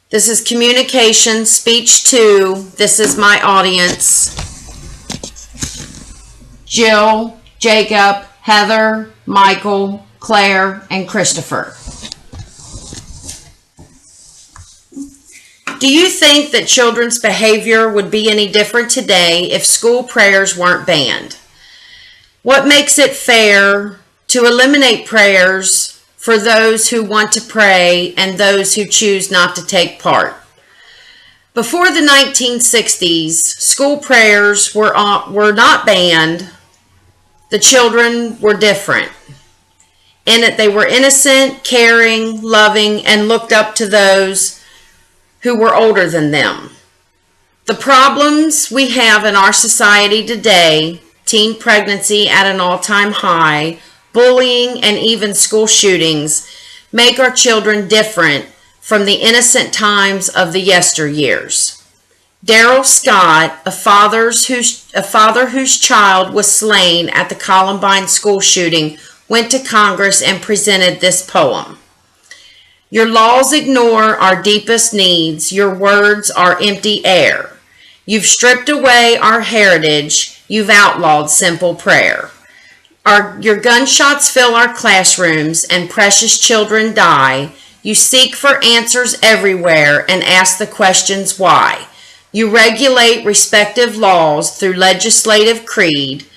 This is communication, speech 2. This is my audience. Jill, Jacob, Heather, Michael, Claire, and Christopher. Do you think that children's behavior would be any different today if school prayers weren't banned? What makes it fair to eliminate prayers for those who want to pray and those who choose not to take part? Before the 1960s, school prayers were not banned. The children were different in that they were innocent, caring, loving, and looked up to those who were older than them. The problems we have in our society today, teen pregnancy at an all-time high, bullying, and even school shootings, make our children different from the innocent times of the yesteryears. Daryl Scott, a father whose child was slain at the Columbine school shooting, went to Congress and presented this poem. Your laws ignore our deepest needs. Your words are empty air. You've stripped away our heritage. You've outlawed simple prayer. Your gunshots fill our classrooms and precious children die. You seek for answers everywhere and ask the questions why. You regulate respective laws through legislative creed.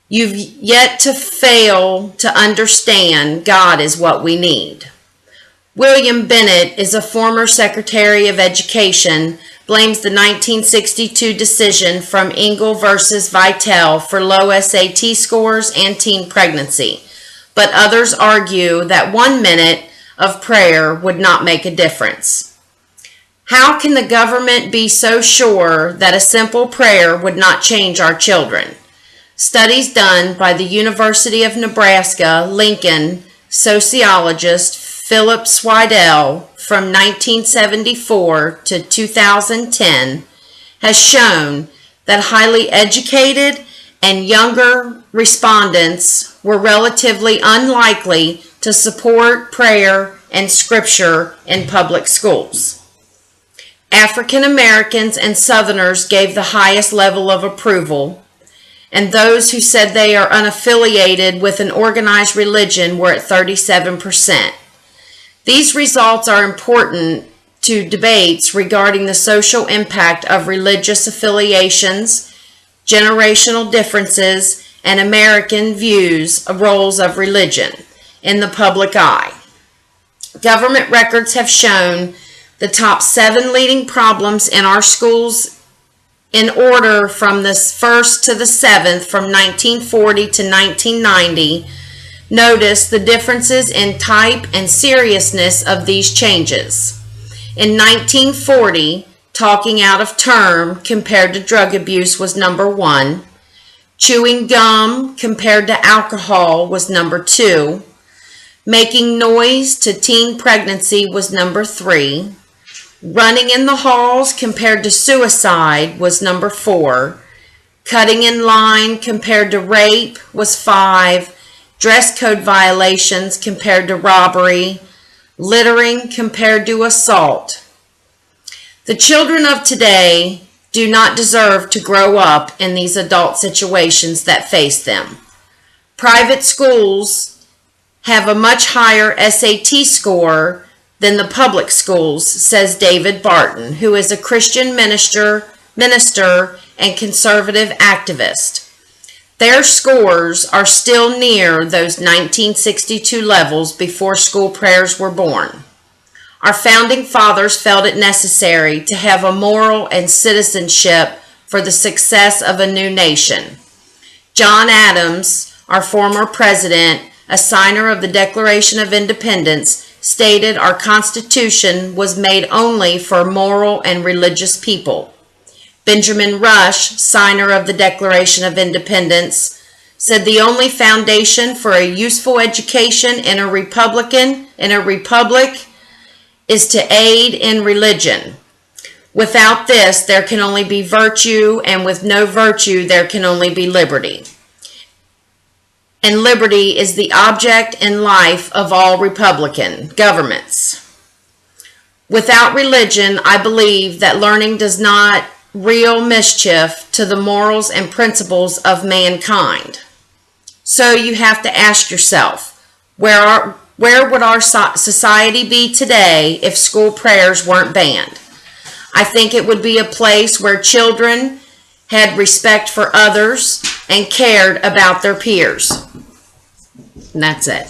You've yet to fail to understand God is what we need. William Bennett is a former Secretary of Education, blames the 1962 decision from Engel versus Vitale for low SAT scores and teen pregnancy, but others argue that 1 minute of prayer would not make a difference. How can the government be so sure that a simple prayer would not change our children? Studies done by the University of Nebraska, Lincoln, sociologist Philip Swidell from 1974 to 2010 has shown that highly educated and younger respondents were relatively unlikely to support prayer and scripture in public schools. African Americans and Southerners gave the highest level of approval, and those who said they are unaffiliated with an organized religion were at 37%. These results are important to debates regarding the social impact of religious affiliations, generational differences, and American views of roles of religion in the public eye. Government records have shown the top 7 leading problems in our schools in order from the 1st to the 7th from 1940 to 1990. Notice the differences in type and seriousness of these changes. In 1940, talking out of term compared to drug abuse was number 1. Chewing gum compared to alcohol was number 2. Making noise to teen pregnancy was number 3. Running in the halls compared to suicide was number 4. Cutting in line compared to rape was 5. Dress code violations compared to robbery, littering compared to assault. The children of today do not deserve to grow up in these adult situations that face them. Private schools have a much higher SAT score than the public schools, says David Barton, who is a Christian minister and conservative activist. Their scores are still near those 1962 levels before school prayers were born. Our founding fathers felt it necessary to have a moral and citizenship for the success of a new nation. John Adams, our former president, a signer of the Declaration of Independence, stated our Constitution was made only for moral and religious people. Benjamin Rush, signer of the Declaration of Independence, said the only foundation for a useful education in a republic is to aid in religion. Without this, there can only be virtue, and with no virtue, there can only be liberty. And liberty is the object in life of all republican governments. Without religion, I believe that learning does not real mischief to the morals and principles of mankind. So you have to ask yourself, where would our society be today if school prayers weren't banned? I think it would be a place where children had respect for others and cared about their peers. And that's it.